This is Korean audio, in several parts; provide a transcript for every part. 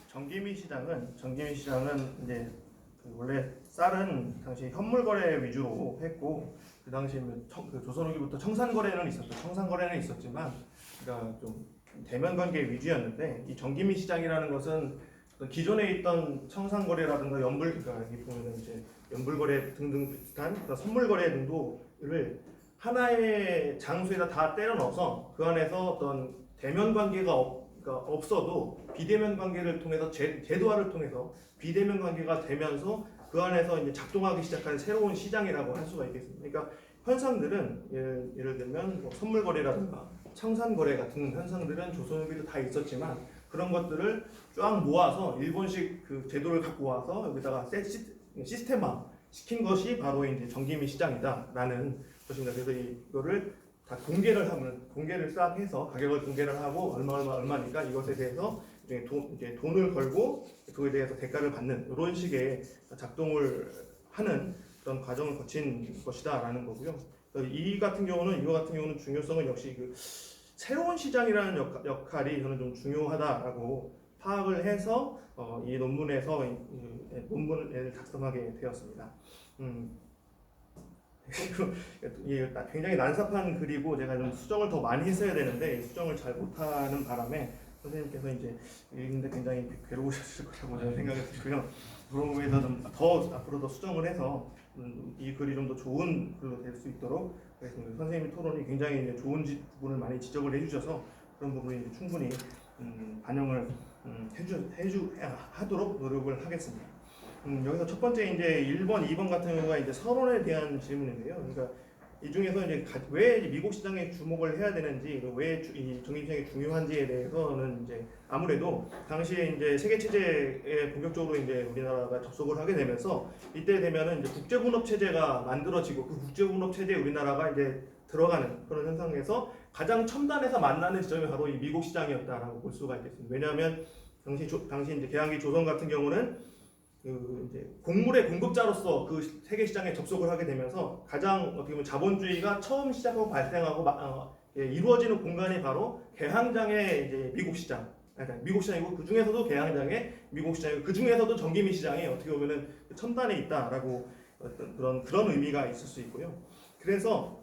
정기미 시장은 이제 원래 쌀은 당시 현물 거래 위주로 했고 그 당시에 그 조선 후기부터 청산 거래는 있었죠. 청산 거래는 있었지만 그러니까 좀 대면 관계 위주였는데 이 정기미 시장이라는 것은 기존에 있던 청산 거래라든가 그러니까 여기 보면은 이제 연불 거래 등등 비슷한 선물 거래 등도를 하나의 장소에다 다 때려 넣어서 그 안에서 어떤 대면 관계가 그러니까 없어도 비대면 관계를 통해서 제도화를 통해서 비대면 관계가 되면서 그 안에서 이제 작동하기 시작한 새로운 시장이라고 할 수가 있겠습니다. 그러니까 현상들은 예를 들면 뭐 선물 거래라든가 청산 거래 같은 현상들은 조선 후기도 다 있었지만 그런 것들을 쫙 모아서 일본식 그 제도를 갖고 와서 여기다가 시스템화 시킨 것이 바로 이제 정기미 시장이다라는 것입니다. 그래서 이거를 다 공개를 싹 해서 가격을 공개를 하고 얼마니까 이것에 대해서 이제 돈을 걸고 그거에 대해서 대가를 받는 이런 식의 작동을 하는 그런 과정을 거친 것이다라는 거고요. 이거 같은 경우는 중요성은 역시 그 새로운 시장이라는 역할이 저는 좀 중요하다라고 파악을 해서 이 논문에서 논문을 작성하게 되었습니다. 굉장히 난삽한 글이고 제가 좀 수정을 더 많이 했어야 되는데 수정을 잘 못하는 바람에 선생님께서 이제 읽는데 굉장히 괴로우셨을 거라고 저는 생각이 들고요. 그런 부분에서 좀 더 앞으로 더 수정을 해서 이 글이 좀 더 좋은 글로 될 수 있도록 그랬습니다. 선생님 토론이 굉장히 이제 좋은 부분을 많이 지적을 해주셔서 그런 부분이 충분히 반영을 하도록 노력을 하겠습니다. 여기서 첫 번째 이제 1번, 2번 같은 경우가 이제 서론에 대한 질문인데요. 그러니까 이 중에서 이제 왜 미국 시장에 주목을 해야 되는지, 왜 이 정기시장이 중요한지에 대해서는 이제 아무래도 당시에 이제 세계 체제에 본격적으로 이제 우리나라가 접속을 하게 되면서 이때 되면은 이제 국제분업 체제가 만들어지고 그 국제분업 체제에 우리나라가 이제 들어가는 그런 현상에서 가장 첨단에서 만나는 지점이 바로 이 미국 시장이었다라고 볼 수가 있겠습니다. 왜냐하면 당시 이제 개항기 조선 같은 경우는 그 이제 곡물의 공급자로서 그 세계 시장에 접속을 하게 되면서 가장 어떻게 보면 자본주의가 처음 시작하고 발생하고 이루어지는 공간이 바로 개항장의 이제 미국 시장. 그러니까 미국 시장이고 그 중에서도 개항장의 미국 시장이고 그 중에서도 정기미 시장이 어떻게 보면은 첨단에 있다라고 어떤 그런 의미가 있을 수 있고요. 그래서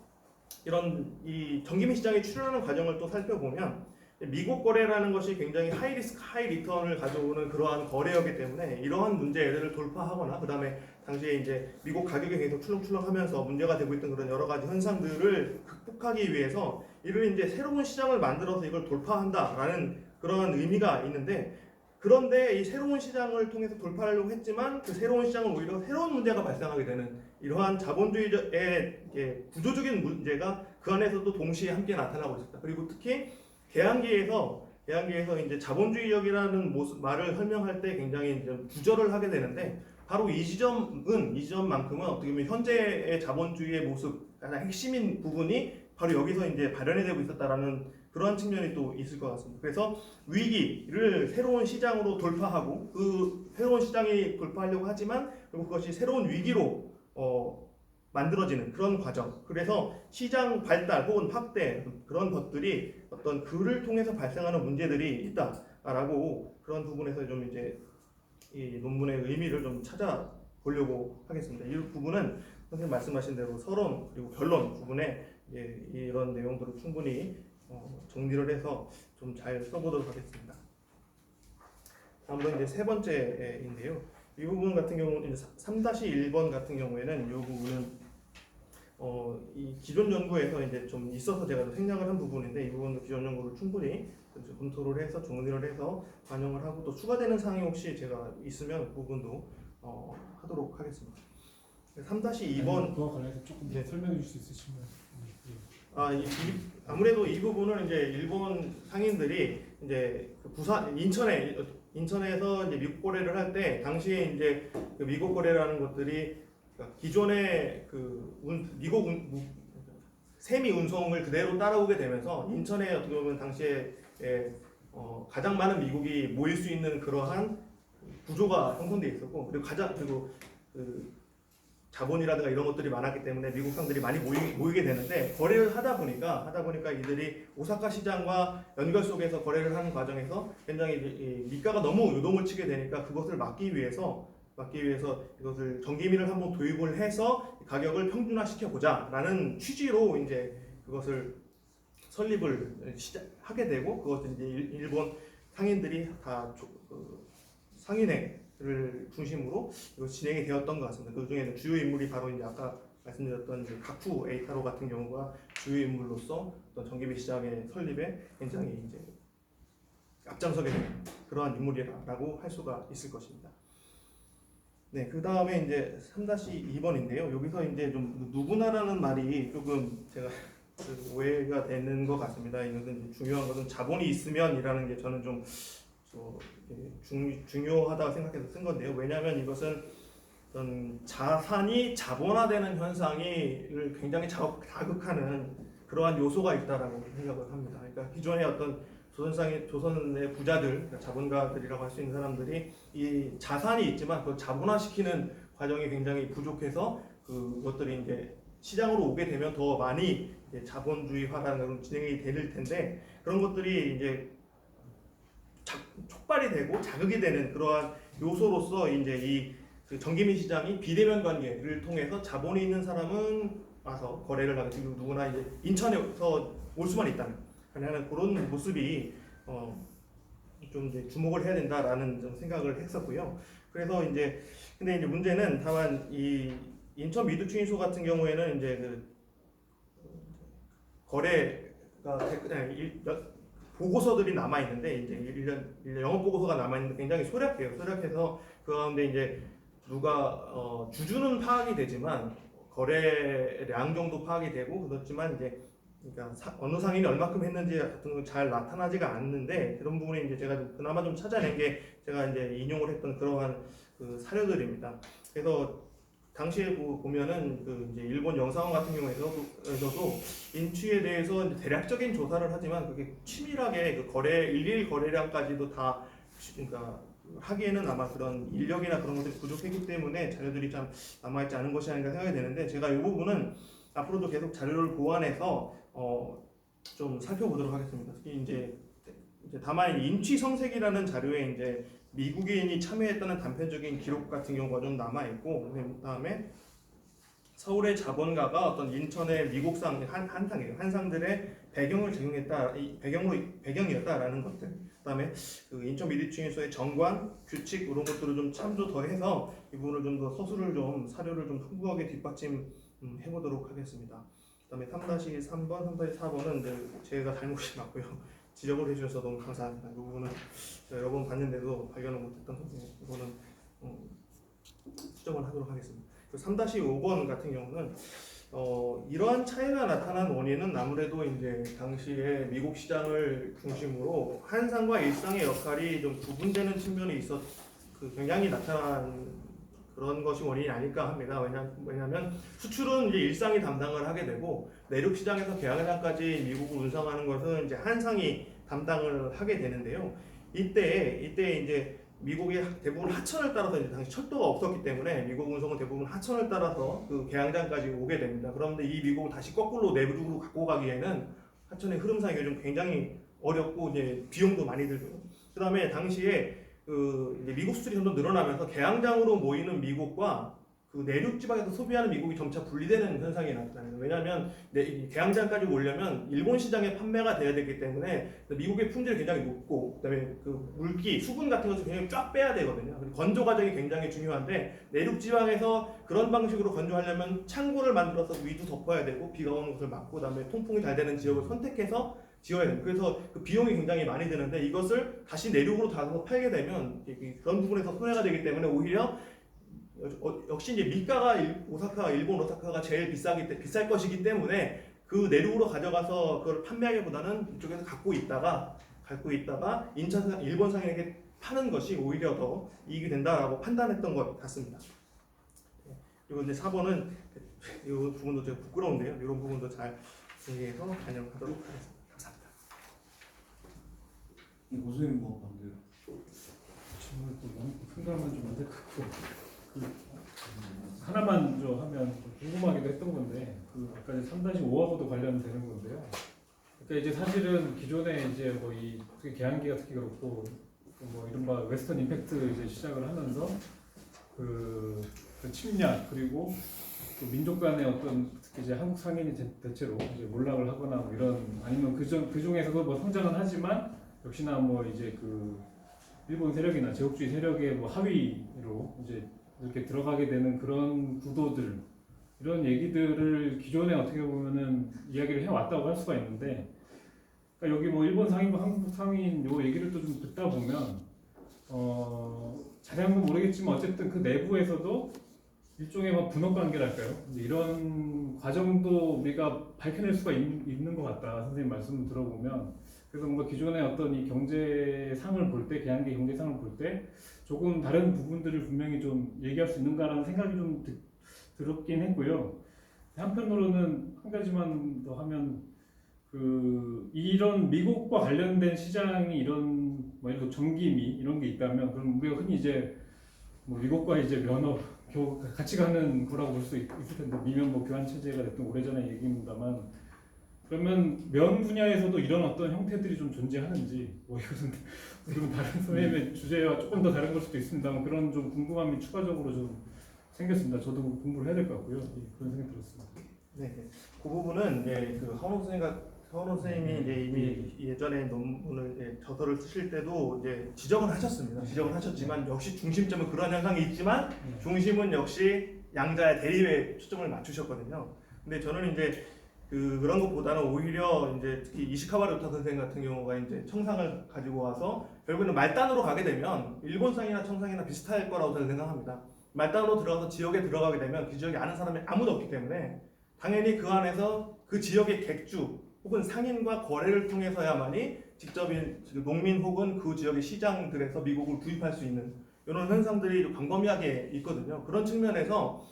이런 이 정기미 시장에 출현하는 과정을 또 살펴보면 미국 거래라는 것이 굉장히 하이 리스크 하이 리턴을 가져오는 그러한 거래였기 때문에 이러한 문제를 돌파하거나 그 다음에 당시에 이제 미국 가격이 계속 출렁출렁하면서 문제가 되고 있던 그런 여러 가지 현상들을 극복하기 위해서 이를 이제 새로운 시장을 만들어서 이걸 돌파한다라는 그러한 의미가 있는데 그런데 이 새로운 시장을 통해서 돌파하려고 했지만 그 새로운 시장은 오히려 새로운 문제가 발생하게 되는 이러한 자본주의의 구조적인 문제가 그 안에서도 동시에 함께 나타나고 있었다. 그리고 특히 개항기에서 이제 자본주의적이라는 말을 설명할 때 굉장히 이제 구절을 하게 되는데 바로 이 지점만큼은 어떻게 보면 현재의 자본주의의 모습 가장 핵심인 부분이 바로 여기서 이제 발현이 되고 있었다라는 그런 측면이 또 있을 것 같습니다. 그래서 위기를 새로운 시장으로 돌파하고 그 새로운 시장이 돌파하려고 하지만 그리고 그것이 새로운 위기로 만들어지는 그런 과정. 그래서 시장 발달 혹은 확대 그런 것들이 어떤 글을 통해서 발생하는 문제들이 있다라고 그런 부분에서 좀 이제 이 논문의 의미를 좀 찾아보려고 하겠습니다. 이 부분은 선생님 말씀하신 대로 서론 그리고 결론 부분에 이런 내용들을 충분히 정리를 해서 좀 잘 써보도록 하겠습니다. 다음으로 이제 세 번째인데요. 이 부분 같은 경우는 3-1번 같은 경우에는 이 부분은 이 기존 연구에서 이제 좀 있어서 제가 좀 생략을 한 부분인데 이 부분도 기존 연구를 충분히 검토를 해서 정리를 해서 반영을 하고 또 추가되는 사항이 혹시 제가 있으면 그 부분도 하도록 하겠습니다. 3-2번 그와 관련해서 조금 설명해 줄 수 있으시면. 아무래도 이 부분은 이제 일본 상인들이 이제 그 인천에서 이제 미국 거래를 할 때 당시에 이제 그 미국 거래라는 것들이 기존의 그 미국 세미 운송을 그대로 따라오게 되면서 인천에 어떻게 보면 당시에 가장 많은 미국이 모일 수 있는 그러한 구조가 형성돼 있었고 그리고 자본이라든가 이런 것들이 많았기 때문에 미국 상들이 많이 모이게 되는데 거래를 하다 보니까 이들이 오사카 시장과 연결 속에서 거래를 하는 과정에서 굉장히 이 미가가 너무 요동을 치게 되니까 그것을 막기 위해서 이것을 전기미를 한번 도입을 해서 가격을 평준화시켜 보자라는 취지로 이제 그것을 설립을 하게 되고 그것을 이제 일본 상인들이 다 상인회를 중심으로 이거 진행이 되었던 것 같습니다. 그 중에는 주요 인물이 바로 이제 아까 말씀드렸던 이제 가쿠 에이타로 같은 경우가 주요 인물로서 어떤 전기미 시장의 설립에 굉장히 이제 앞장서게 된 그러한 인물이라고 할 수가 있을 것입니다. 네, 그 다음에 이제 3-2번인데요. 여기서 이제 좀 누구나라는 말이 조금 제가 오해가 되는 것 같습니다. 이것은 중요한 것은 자본이 있으면이라는 게 저는 좀 중요하다고 생각해서 쓴 건데요. 왜냐하면 이것은 어떤 자산이 자본화되는 현상을 굉장히 자극하는 그러한 요소가 있다라고 생각을 합니다. 그러니까 기존의 어떤 조선의 부자들, 그러니까 자본가들이라고 할 수 있는 사람들이 이 자산이 있지만 그 자본화시키는 과정이 굉장히 부족해서 그것들이 이제 시장으로 오게 되면 더 많이 이제 자본주의화라는 그런 진행이 될 텐데 그런 것들이 이제 촉발이 되고 자극이 되는 그러한 요소로서 이제 그 전기미 시장이 비대면 관계를 통해서 자본이 있는 사람은 와서 거래를 하게 되고 누구나 이제 인천에서 올 수만 있다는 하는 그런 모습이 좀 이제 주목을 해야 된다라는 좀 생각을 했었고요. 그래서 이제 근데 이제 문제는 다만 이 인천 미두충인소 같은 경우에는 이제 그 거래가 보고서들이 남아 있는데 이제 1년 영업 보고서가 남아 있는데 굉장히 소략해요. 소략해서 그 가운데 이제 누가 주주는 파악이 되지만 거래량 정도 파악이 되고 그렇지만 이제 그러니까 어느 상인이 얼마큼 했는지 같은 건 잘 나타나지가 않는데 그런 부분에 이제 제가 그나마 좀 찾아낸 게 제가 이제 인용을 했던 그러한 그 사료들입니다. 그래서 당시에 보면은 그 이제 일본 영상원 같은 경우에서도 인취에 대해서 이제 대략적인 조사를 하지만 그게 치밀하게 그 일일 거래량까지도 다 그러니까 하기에는 아마 그런 인력이나 그런 것들이 부족했기 때문에 자료들이 참 남아있지 않은 것이 아닌가 생각이 되는데 제가 이 부분은 앞으로도 계속 자료를 보완해서 좀 살펴보도록 하겠습니다. 특히 이제 다만 인취 성색이라는 자료에 이제 미국인이 참여했다는 단편적인 기록 같은 경우가 좀 남아 있고 그다음에 서울의 자본가가 어떤 인천의 미국상 한상들의 배경을 제공했다 배경이었다라는 것들. 그다음에 그 인천 미디충에서의 정관 규칙 이런 것들을 좀 참조 더해서 이 부분을 좀 더 서술을 좀 사료를 좀 풍부하게 뒷받침 해보도록 하겠습니다. 그다음에 3-3번, 3-4번은 제가 잘못이 맞고요. 지적을 해주셔서 너무 감사합니다. 이 부분은 여러 번 봤는데도 발견을 못했던 건데 이거는 수정을 하도록 하겠습니다. 3-5번 같은 경우는 이러한 차이가 나타난 원인은 아무래도 이제 당시에 미국 시장을 중심으로 한상과 일상의 역할이 좀 구분되는 측면이 있어 그 경향이 나타난 그런 것이 원인이 아닐까 합니다. 왜냐하면 수출은 이제 일상이 담당을 하게 되고 내륙 시장에서 계양장까지 미국을 운송하는 것은 이제 한상이 담당을 하게 되는데요. 이때 이제 미국의 대부분 하천을 따라서 이제 당시 철도가 없었기 때문에 미국 운송은 대부분 하천을 따라서 그 계양장까지 오게 됩니다. 그런데 이 미국을 다시 거꾸로 내륙으로 갖고 가기에는 하천의 흐름상이 좀 굉장히 어렵고 이제 비용도 많이 들고 그다음에 당시에 이제 미국 수출이 점점 늘어나면서 계양장으로 모이는 미국과 그 내륙 지방에서 소비하는 미국이 점차 분리되는 현상이 나타납니다. 왜냐하면 계양장까지 오려면 일본 시장에 판매가 돼야 되기 때문에 미국의 품질이 굉장히 높고 그다음에 그 물기, 수분 같은 것을 굉장히 쫙 빼야 되거든요. 건조 과정이 굉장히 중요한데 내륙 지방에서 그런 방식으로 건조하려면 창고를 만들어서 위도 덮어야 되고 비가 오는 것을 막고 그다음에 통풍이 잘 되는 지역을 선택해서 지어야 됩니다. 그래서 그 비용이 굉장히 많이 드는데 이것을 다시 내륙으로 닫아서 팔게 되면 그런 부분에서 손해가 되기 때문에 오히려 역시 이제 미가가 일본 오사카가 제일 비쌀 것이기 때문에 그 내륙으로 가져가서 그걸 판매하기보다는 이쪽에서 갖고 있다가 인천 일본 상인에게 파는 것이 오히려 더 이익이 된다라고 판단했던 것 같습니다. 그리고 이제 4번은 이 부분도 제가 부끄러운데요. 이런 부분도 잘 정리해서 반영하도록 하겠습니다. 감사합니다. 고수님 뭐 반대요? 정말 또 너무 생각만 좀 안 될 것 같고 하나만 좀 하면 좀 궁금하기도 했던 건데 그 아까 3-5하고도 관련되는 건데요. 그러니까 이제 사실은 기존에 이제 뭐 이 계양기가 특히 그렇고 뭐 이른바 웨스턴 임팩트 이제 시작을 하면서 그 침략 그리고 그 민족 간의 어떤 특히 이제 한국 상인이 대체로 이제 몰락을 하거나 뭐 이런 아니면 그 중에서도 뭐 성장은 하지만 역시나 뭐 이제 그 일본 세력이나 제국주의 세력의 뭐 하위로 이제 이렇게 들어가게 되는 그런 구도들 이런 얘기들을 기존에 어떻게 보면은 이야기를 해왔다고 할 수가 있는데 그러니까 여기 뭐 일본 상인과 한국 상인 요 얘기를 또 좀 듣다 보면 자세한 건 모르겠지만 어쨌든 그 내부에서도 일종의 뭐 분업 관계랄까요? 이제 이런 과정도 우리가 밝혀낼 수가 있는 것 같다. 선생님 말씀을 들어보면 그래서 뭔가 기존의 어떤 이 경제상을 볼 때, 계양기 경제상을 볼 때 조금 다른 부분들을 분명히 좀 얘기할 수 있는가라는 생각이 좀 들었긴 했고요. 한편으로는 한 가지만 더 하면 그 이런 미국과 관련된 시장이 이런 뭐 예를 들어 전기미 이런 게 있다면 그럼 우리가 흔히 이제 뭐 미국과 이제 면허 같이 가는 거라고 볼 수 있을 텐데 미면뭐 교환 체제가 됐던 오래전의 얘기입니다만 그러면 면 분야에서도 이런 어떤 형태들이 좀 존재하는지 뭐 이것은 그리고 다른 선생님의 주제와 조금 더 다른 걸 수도 있습니다만 그런 좀 궁금함이 추가적으로 좀 생겼습니다. 저도 공부를 해야 될 것 같고요. 그런 생각이 들었습니다. 네, 그 부분은 그 하원호 선생님이 이제 이미 예전에 논문을 저서를 쓰실 때도 이제 지적을 하셨습니다. 지적을 하셨지만 역시 중심점은 그런 현상이 있지만 중심은 역시 양자의 대립에 초점을 맞추셨거든요. 근데 저는 이제 그런 것보다는 오히려 이제 특히 이시카와 료타 선생 같은 경우가 이제 청상을 가지고 와서 결국에는 말단으로 가게 되면 일본상이나 청상이나 비슷할 거라고 저는 생각합니다. 말단으로 들어가서 지역에 들어가게 되면 그 지역에 아는 사람이 아무도 없기 때문에 당연히 그 안에서 그 지역의 객주 혹은 상인과 거래를 통해서야만이 직접 농민 혹은 그 지역의 시장들에서 미국을 구입할 수 있는 이런 현상들이 광범위하게 있거든요. 그런 측면에서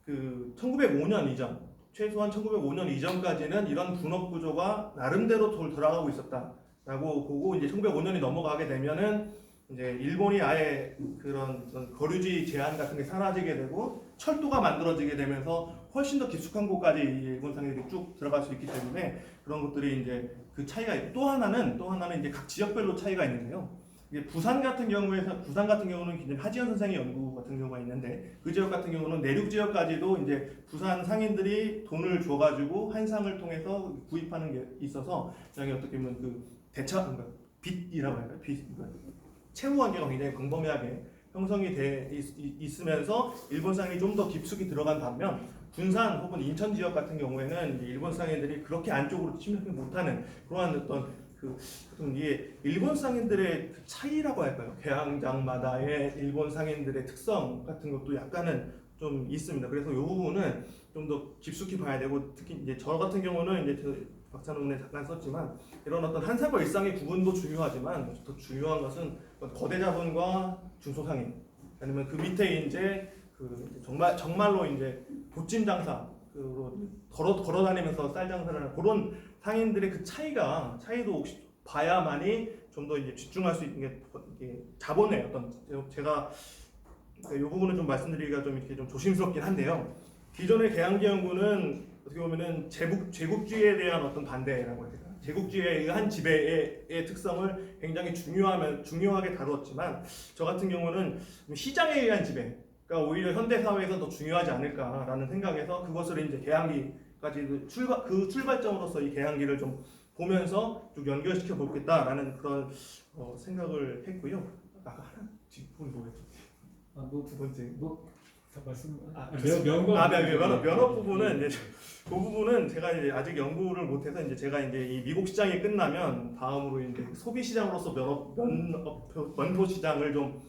그 1905년 이전 최소한 1905년 이전까지는 이런 분업 구조가 나름대로 돌아가고 있었다라고 보고 이제 1905년이 넘어가게 되면은 이제 일본이 아예 그런 거류지 제한 같은 게 사라지게 되고 철도가 만들어지게 되면서 훨씬 더 깊숙한 곳까지 일본 상인들이 쭉 들어갈 수 있기 때문에 그런 것들이 이제 그 차이가 있고 또 하나는 이제 각 지역별로 차이가 있는데요. 이게 부산 같은 경우는 이제 하지연 선생의 연구 같은 경우가 있는데 그 지역 같은 경우는 내륙 지역까지도 이제 부산 상인들이 돈을 줘가지고 한상을 통해서 구입하는 게 있어서 여기 어떻게 보면 그 그러니까 빚이라고 할까요? 채무 관계가 굉장히 광범위하게 형성이 돼 있으면서 일본 상인이 좀 더 깊숙이 들어간 반면 군산 혹은 인천 지역 같은 경우에는 일본 상인들이 그렇게 안쪽으로 침입하지 못하는 그러한 어떤 이게 일본 상인들의 그 차이라고 할까요? 개항장마다의 일본 상인들의 특성 같은 것도 약간은 좀 있습니다. 그래서 이 부분은 좀 더 깊숙이 봐야 되고 특히 이제 저 같은 경우는 이제 박사 논문에 잠깐 썼지만 이런 어떤 한상과 일상의 구분도 중요하지만 더 중요한 것은 거대 자본과 중소상인 아니면 그 밑에 이제 그 정말로 이제 보찜 장사로 걸어 다니면서 쌀 장사를 하는 그런 상인들의 그 차이도 혹시 봐야만이 좀 더 이제 집중할 수 있는 게 자본의 어떤 제가 이 부분을 좀 말씀드리기가 좀 이렇게 좀 조심스럽긴 한데요. 기존의 계양기 연구는 어떻게 보면은 제국주의에 대한 어떤 반대라고 해야 되나? 제국주의에 의한 지배의 특성을 굉장히 중요하게 다루었지만 저 같은 경우는 시장에 의한 지배가 오히려 현대 사회에서 더 중요하지 않을까라는 생각에서 그것을 이제 계양기까지 출발점으로서 이 계양기를 좀 보면서 쭉 연결시켜 보겠다라는 그런 생각을 했고요. 아까 하나 뒷부분 뭐였죠? 두 번째. 말씀. 면허 부분은 이제 그 부분은 제가 이제 아직 연구를 못해서 이제 제가 이제 이 미국 시장이 끝나면 다음으로 이제 소비 시장으로서 면포 시장을 좀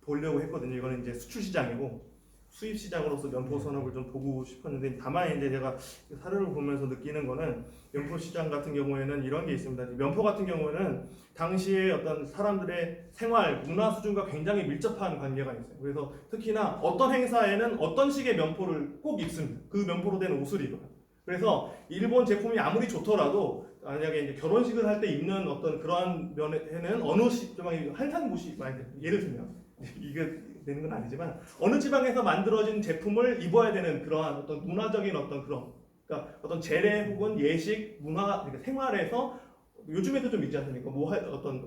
보려고 했거든요. 이거는 이제 수출 시장이고 수입 시장으로서 면포 산업을 좀 보고 싶었는데 다만 이제 제가 사료를 보면서 느끼는 거는 면포 시장 같은 경우에는 이런 게 있습니다. 면포 같은 경우에는 당시에 어떤 사람들의 생활 문화 수준과 굉장히 밀접한 관계가 있어요. 그래서 특히나 어떤 행사에는 어떤 식의 면포를 꼭 입습니다. 그 면포로 된 옷을 입어요. 그래서 일본 제품이 아무리 좋더라도 만약에 이제 결혼식을 할 때 입는 어떤 그러한 면에는 어느 시점에 핫한 곳이 많이 돼요. 예를 들면 이게 되는 건 아니지만 어느 지방에서 만들어진 제품을 입어야 되는 그러한 어떤 문화적인 어떤 그런 그러니까 어떤 재래 혹은 예식 문화 그러니까 생활에서 요즘에도 좀 있지 않습니까? 어떤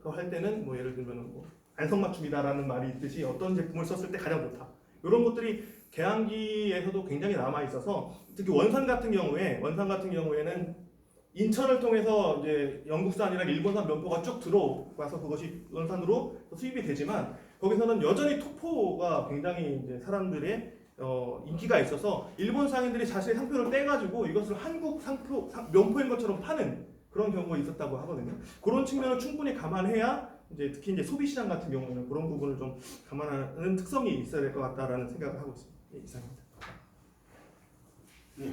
거 할 때는 뭐 예를 들면 뭐 안성맞춤이다라는 말이 있듯이 어떤 제품을 썼을 때 가장 좋다. 이런 것들이 개항기에서도 굉장히 남아 있어서 특히 원산 같은 경우에는 인천을 통해서 이제 영국산이랑 일본산 면포가 쭉 들어와서 그것이 원산으로 수입이 되지만 거기서는 여전히 토포가 굉장히 이제 사람들의 인기가 있어서 일본 상인들이 자신의 상표를 떼가지고 이것을 한국 면포인 것처럼 파는 그런 경우가 있었다고 하거든요. 그런 측면을 충분히 감안해야 이제 특히 이제 소비 시장 같은 경우는 그런 부분을 좀 감안하는 특성이 있어야 될 것 같다라는 생각을 하고 있습니다. 예, 이상입니다. 네.